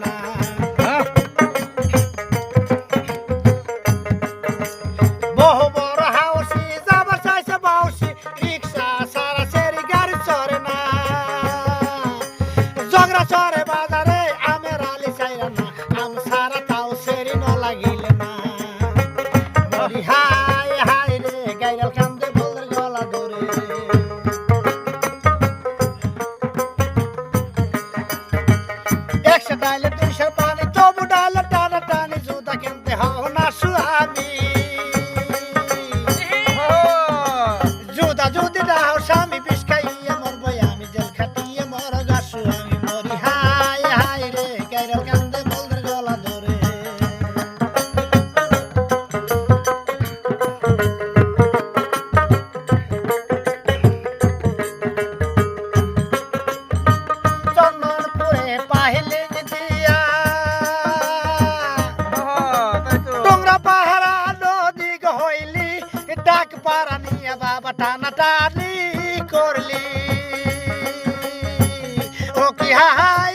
না বহু বড় হাউসি যাবার চাইছে বাউসি রিক্সা সারা সেরি গাড়ি চড়ে না জগরা চড়ে বাজারে আমের আলি চাইরা না আম সারা তাও সেরি ন লাগিলে না মরি হাই হাই রে গাইরাল কান্দে বলদের গলা ধরে একশো ডাইলে 200 পানি তবু ডাইলে টানা টানি জুতা কিনতে হও না সুহামি জুতা যদি দাও স্বামী বিষ খাইয়ে মরবো আমি জেল খাটিয়ে মর গাছু আমি মরি হাই হাই রে গাইরাল কান্দে বলদের গলা ধরে চন্দনপুরে পাহিলে দিয়া তোমরা পাহারা নদী হইলি ডাক পারা নিয়ে বাবা টানা টানি করলি ও কি হাই